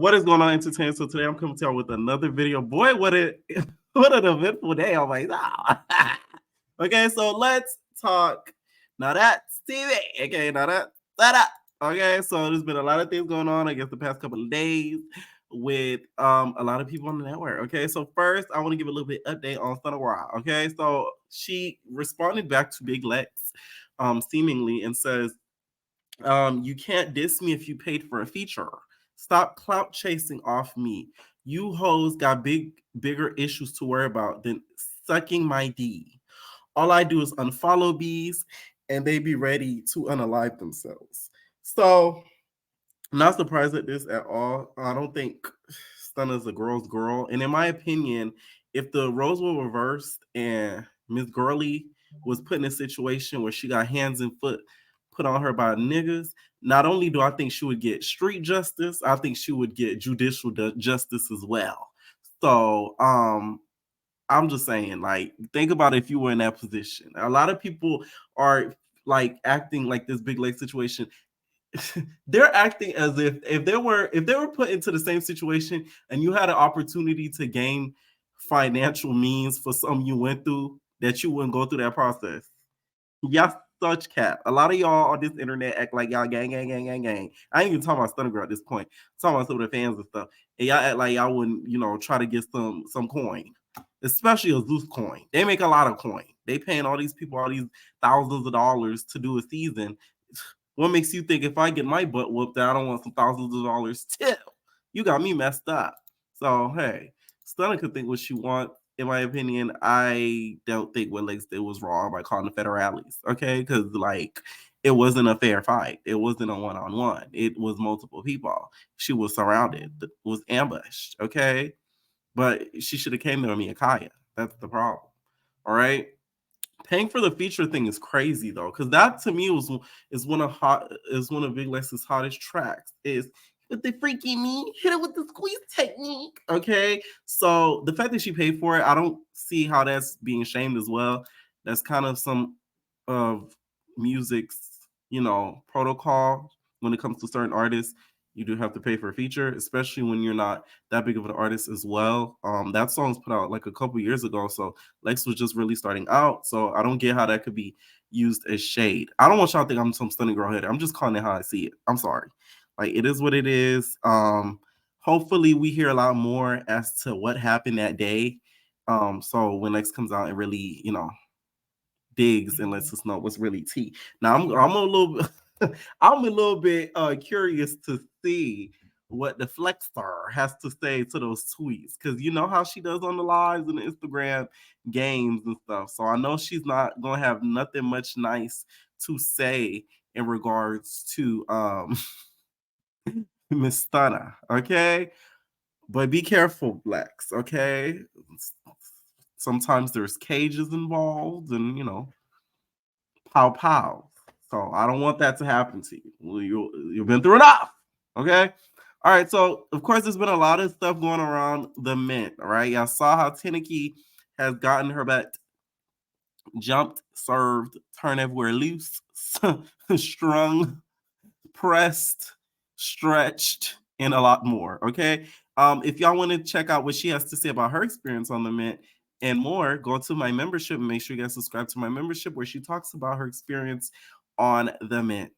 What is going on, entertainment? So today I'm coming to y'all with another video. Boy, what an eventful day. Oh my god. Okay, so let's talk. Now that's TV. Okay, now that. Okay, so there's been a lot of things going on, I guess, the past couple of days with a lot of people on the network. Okay, so first I want to give a little bit update on Stunna and Lex. Okay, so she responded back to Big Lex, seemingly, and says, you can't diss me if you paid for a feature. Stop clout chasing off me. You hoes got bigger issues to worry about than sucking my D. All I do is unfollow bees and they be ready to unalive themselves. So, I'm not surprised at this at all. I don't think Stunna's a girl's girl. And in my opinion, if the roles were reversed and Miss Girly was put in a situation where she got hands and foot put on her by niggas, not only do I think she would get street justice, I think she would get judicial justice as well. So, I'm just saying, like, think about if you were in that position. A lot of people are like acting like this Big Leg situation. They're acting as if they were put into the same situation and you had an opportunity to gain financial means for something you went through, that you wouldn't go through that process. Y'all such cap. A lot of y'all on this internet act like y'all gang. I ain't even talking about Stunna Girl at this point. I'm talking about some of the fans and stuff. And y'all act like y'all wouldn't, try to get some coin, especially a Zeus coin. They make a lot of coin. They paying all these people all these thousands of dollars to do a season. What makes you think if I get my butt whooped that I don't want some thousands of dollars too? You got me messed up. So hey, Stunna could think what she wants. In my opinion, I don't think what Lex did was wrong by calling the Ferraris. Okay, because like it wasn't a fair fight. It wasn't a one-on-one. It was multiple people. She was surrounded. Was ambushed. Okay, but she should have came there with Miyakaya. That's the problem. All right. Paying for the feature thing is crazy though, because that to me is one of Big Lex's hottest tracks. Is with the freaky me, hit it with the squeeze technique. Okay, so the fact that she paid for it, I don't see how that's being shamed as well. That's kind of some of music's protocol when it comes to certain artists. You do have to pay for a feature, especially when you're not that big of an artist as well. That song's put out like a couple years ago, so Lex was just really starting out. So I don't get how that could be used as shade. I don't want y'all to think I'm some stunning girl head. I'm just calling it how I see it. I'm sorry. Like, it is what it is. Hopefully we hear a lot more as to what happened that day. So when Lex comes out and really, digs and lets us know what's really tea. Now I'm a little I'm a little bit curious to see what the Flexstar has to say to those tweets, because you know how she does on the lives and the Instagram games and stuff. So I know she's not gonna have nothing much nice to say in regards to Miss Stunna, okay? But be careful, Blacks, okay? Sometimes there's cages involved and pow. So I don't want that to happen to you. Well, you've been through enough. Okay. All right. So of course, there's been a lot of stuff going around the mint. All right. Y'all saw how Teni has gotten her butt jumped, served, turned everywhere loose, strung, pressed, stretched, and a lot more. Okay. If y'all want to check out what she has to say about her experience on the mint and more, go to my membership and make sure you guys subscribe to my membership, where she talks about her experience on the mint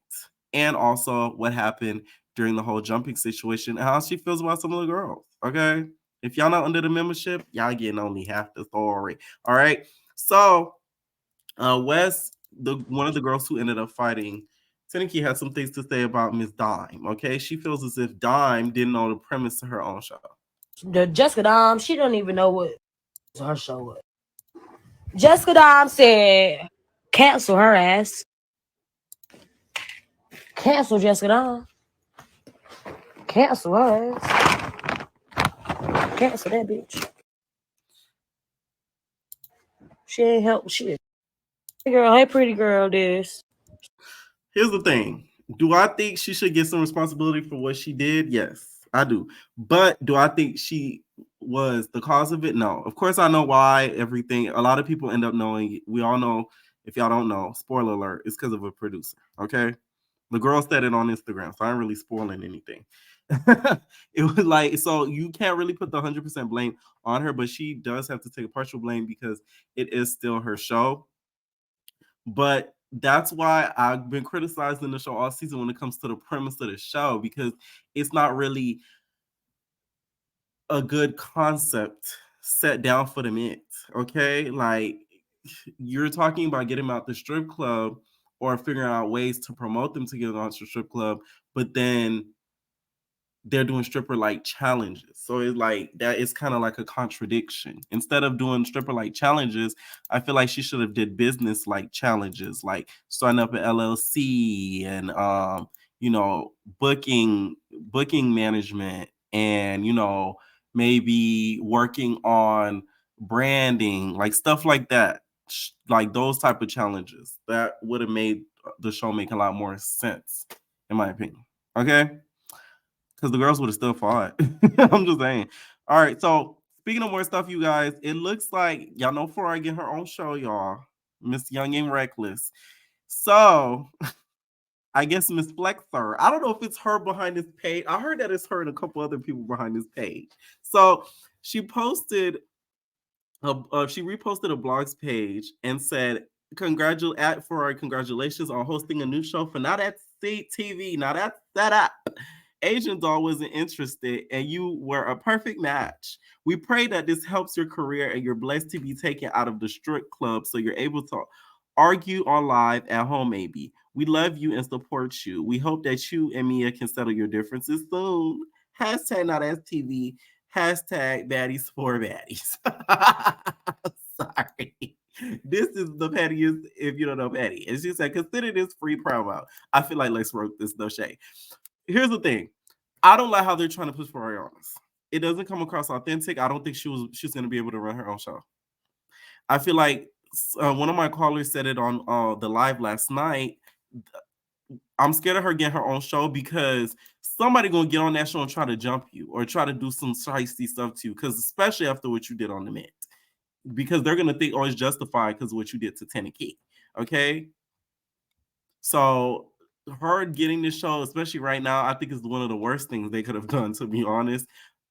and also what happened during the whole jumping situation and how she feels about some of the girls. Okay. If y'all not under the membership, y'all getting only half the story. All right. So Wes, one of the girls who ended up fighting Teni, had some things to say about Miss Dime. Okay, she feels as if Dime didn't know the premise to her own show. The Jessica Dime, she don't even know what her show was. Jessica Dime said, "Cancel her ass. Cancel Jessica Dime. Cancel her ass. Cancel that bitch. She ain't help shit. Hey girl, hey pretty girl, this." Here's the thing. Do I think she should get some responsibility for what she did? Yes, I do. But do I think she was the cause of it? No. Of course, I know why everything. A lot of people end up knowing. We all know. If y'all don't know, spoiler alert, it's because of a producer. Okay. The girl said it on Instagram, so I ain't really spoiling anything. It was like, so you can't really put the 100% blame on her, but she does have to take a partial blame because it is still her show. But that's why I've been criticizing the show all season when it comes to the premise of the show, because it's not really a good concept set down for the men. Okay, like, you're talking about getting them out the strip club or figuring out ways to promote them to get them out the strip club, but then they're doing stripper like challenges. So it's like that is kind of like a contradiction. Instead of doing stripper like challenges, I feel like she should have did business like challenges, like starting up an LLC and you know, booking management, and you know, maybe working on branding, like stuff like that. Like those type of challenges that would have made the show make a lot more sense, in my opinion. Okay, because the girls would have still fought. I'm just saying. All right, so speaking of more stuff, you guys, it looks like y'all know Ferrari getting her own show, y'all. Miss Young and Reckless. So I guess Miss Flexer. I don't know if it's her behind this page. I heard that it's her and a couple other people behind this page. So she posted she reposted a blogs page and said, Ferrari, congratulations on hosting a new show for Now That's TV. Now that's set up. Asian Doll wasn't interested, and you were a perfect match. We pray that this helps your career and you're blessed to be taken out of the strip club so you're able to argue on live at home, maybe. We love you and support you. We hope that you and Mia can settle your differences soon. Hashtag Now That's TV. Hashtag baddies for baddies. Sorry. This is the pettiest if you don't know Patty. And she said, consider this free promo. I feel like Lex wrote this, no shade. Here's the thing. I don't like how they're trying to push Ferrari on us. It doesn't come across authentic. I don't think she's going to be able to run her own show. I feel like one of my callers said it on the live last night. I'm scared of her getting her own show because somebody gonna get on that show and try to jump you or try to do some shiesty stuff to you. Because especially after what you did on the Mint, because they're gonna think, oh, it's justified because of what you did to Teni. Okay, so her getting this show, especially right now, I think is one of the worst things they could have done. To be honest,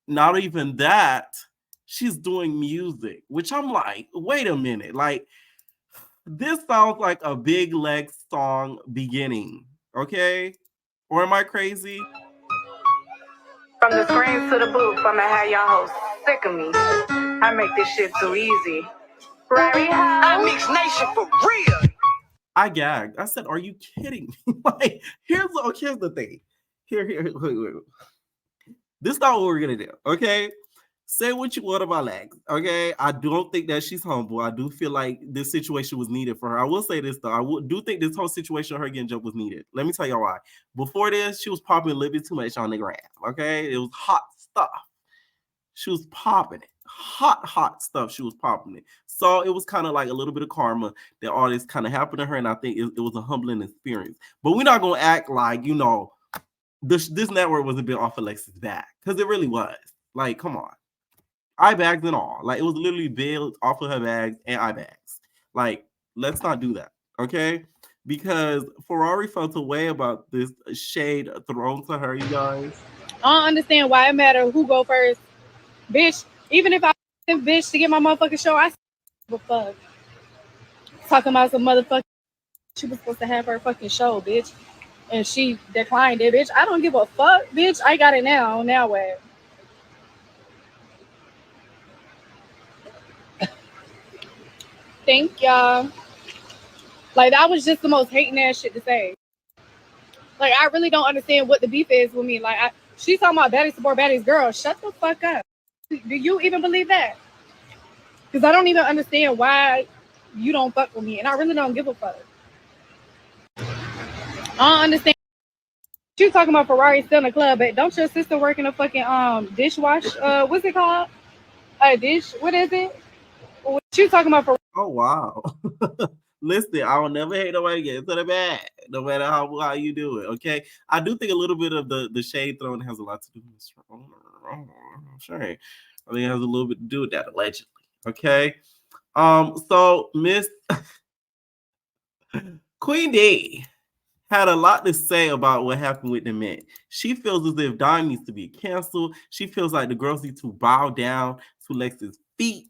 not even that, she's doing music, which I'm like, wait a minute, like this sounds like a Big Lex song beginning. Okay, or am I crazy? From the screens to the booth, I'ma have y'all hoes sick of me. I make this shit too easy. Ferrari, I mix nation for real. I gagged. I said, "Are you kidding me?" Like, here's the thing. Wait. This is not what we're gonna do. Okay, say what you want about Lex. Okay, I don't think that she's humble. I do feel like this situation was needed for her. I will say this though. Do think this whole situation of her getting jumped was needed. Let me tell y'all why. Before this, she was popping a little bit too much on the gram. Okay, it was hot stuff. She was popping it. Hot stuff. She was popping it. So it was kind of like a little bit of karma that all this kind of happened to her. And I think it was a humbling experience. But we're not going to act like, you know, this network was a bit off Alexa's back. Because it really was. Like, come on. Eye bags and all. Like, it was literally built off of her bags and eye bags. Like, let's not do that. Okay? Because Ferrari felt a way about this shade thrown to her, you guys. I don't understand why it matter who go first. Bitch, even if I bitch to get my motherfucking show, I give a fuck. Talking about some motherfucking she was supposed to have her fucking show, bitch. And she declined it, bitch. I don't give a fuck, bitch. I got it now. Now what? Thank y'all. Like, that was just the most hating ass shit to say. Like, I really don't understand what the beef is with me. Like, she's talking about baddies support baddies. Girl, shut the fuck up. Do you even believe that? Because I don't even understand why you don't fuck with me. And I really don't give a fuck. I don't understand. You talking about Ferrari still in the club, but don't your sister work in a fucking dishwash? What's it called? A dish? What is it? What you talking about Ferrari? Oh wow. Listen, I will never hate nobody get into the bad, no matter how you do it. Okay. I do think a little bit of the shade thrown has a lot to do with this. Sure. I think it has a little bit to do with that, allegedly. Okay. So Miss Queen D had a lot to say about what happened with the men. She feels as if Dime needs to be canceled. She feels like the girls need to bow down to Lex's feet.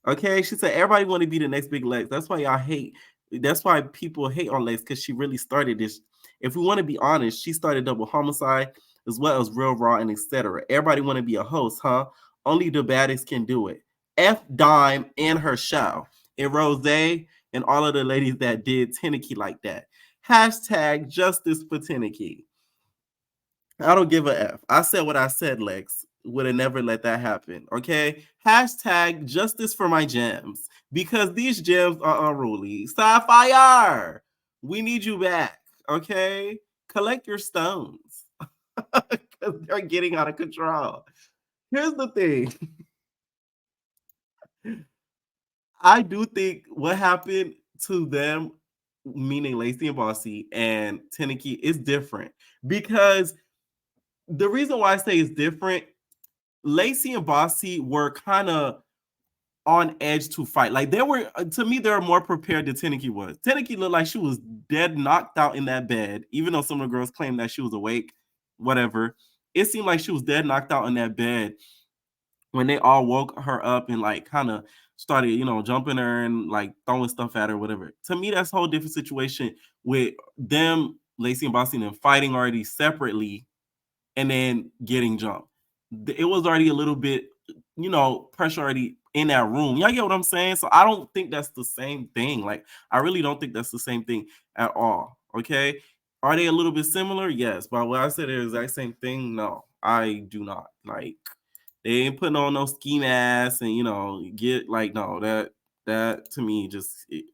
Okay, she said everybody want to be the next big Lex. That's why y'all hate. That's why people hate on Lex, because she really started this. If we want to be honest, she started Double Homicide as well as Real Raw and etc. Everybody want to be a host, huh? Only the baddest can do it. F Dime and her show, and Rose and all of the ladies that did Teni like that. Hashtag justice for Teni. I don't give a F. I said what I said, Lex. Would have never let that happen. Okay. Hashtag justice for my gems, because these gems are unruly. Sapphire, we need you back. Okay. Collect your stones because they're getting out of control. Here's the thing. I do think what happened to them, meaning Lacey and Bossy and Teni, is different, because the reason why I say it's different, Lacey and Bossy were kind of on edge to fight. Like they were, to me, they were more prepared than Teni was. Teni looked like she was dead knocked out in that bed, even though some of the girls claimed that she was awake, whatever. It seemed like she was dead knocked out in that bed when they all woke her up and like kind of started, jumping her and like throwing stuff at her, whatever. To me, that's a whole different situation with them, Lacey and Bossy, and them fighting already separately and then getting jumped. It was already a little bit, pressure already in that room. Y'all get what I'm saying? So I don't think that's the same thing. Like, I really don't think that's the same thing at all. Okay. Are they a little bit similar? Yes. But what I said is the exact same thing. No, I do not. Like, they ain't putting on no ski mask and get like, no, that to me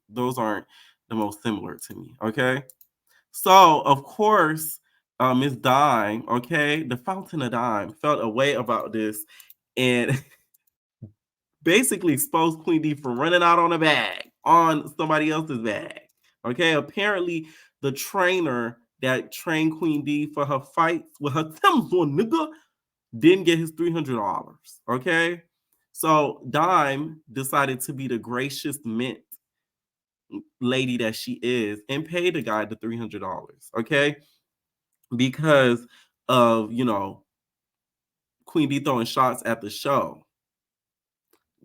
those aren't the most similar to me. Okay. So of course, Miss Dime, okay, the Fountain of Dime, felt a way about this and basically exposed Queen D for running out on a bag, on somebody else's bag. Okay, apparently the trainer that trained Queen D for her fights with her Tim's on nigga didn't get his $300. Okay, so Dime decided to be the gracious mint lady that she is and paid the guy the $300. Okay, because of Queen D throwing shots at the show.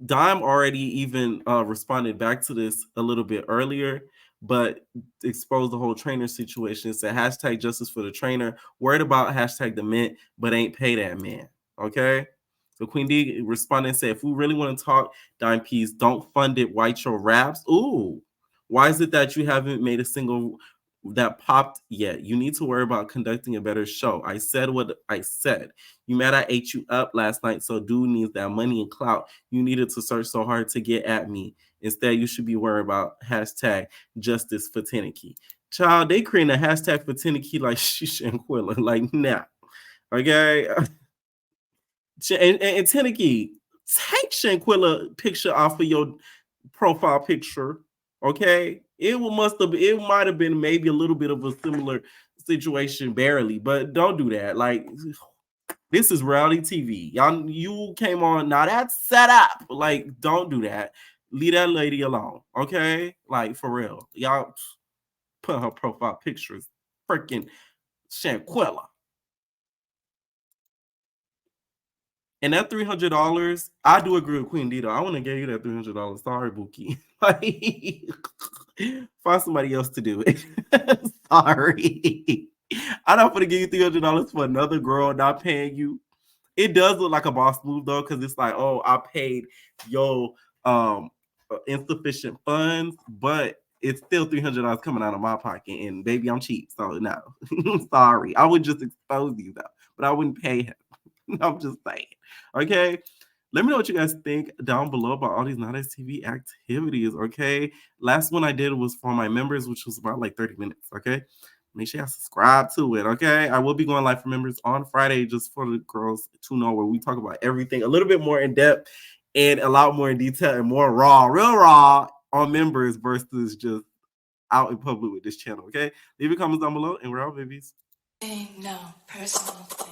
Dime already even responded back to this a little bit earlier, but exposed the whole trainer situation. Said hashtag justice for the trainer. Worried about hashtag the mint, but ain't pay that man. Okay. So Queen D responded and said, if we really want to talk Dime Piece, don't fund it. White your raps. Ooh, why is it that you haven't made a single that popped yet? You need to worry about conducting a better show. I said what I said. You mad I ate you up last night, so dude needs that money and clout. You needed to search so hard to get at me. Instead, you should be worried about hashtag justice for Teni. Child, they creating a hashtag for Teni like Shisha and Quilla. Like, nah. Okay? And Teni, take Shanquilla picture off of your profile picture. Okay, it might have been maybe a little bit of a similar situation, barely, but don't do that. Like, this is reality TV. Y'all, you came on, now that's set up. Like, don't do that. Leave that lady alone. Okay, like for real. Y'all put her profile pictures, freaking Shanquilla. And that $300, I do agree with Queen D though. I want to give you that $300. Sorry, Buki. Find somebody else to do it. Sorry. I'm not going to give you $300 for another girl not paying you. It does look like a boss move though, because it's like, oh, I paid your insufficient funds, but it's still $300 coming out of my pocket, and baby, I'm cheap, so no. Sorry. I would just expose you though, but I wouldn't pay him. I'm just saying. Okay. Let me know what you guys think down below about all these Not As TV activities. Okay. Last one I did was for my members, which was about like 30 minutes. Okay. Make sure you subscribe to it. Okay. I will be going live for members on Friday just for the girls to know, where we talk about everything a little bit more in depth and a lot more in detail and more raw, real raw on members versus just out in public with this channel. Okay. Leave your comments down below and we're out, babies. No personal thing.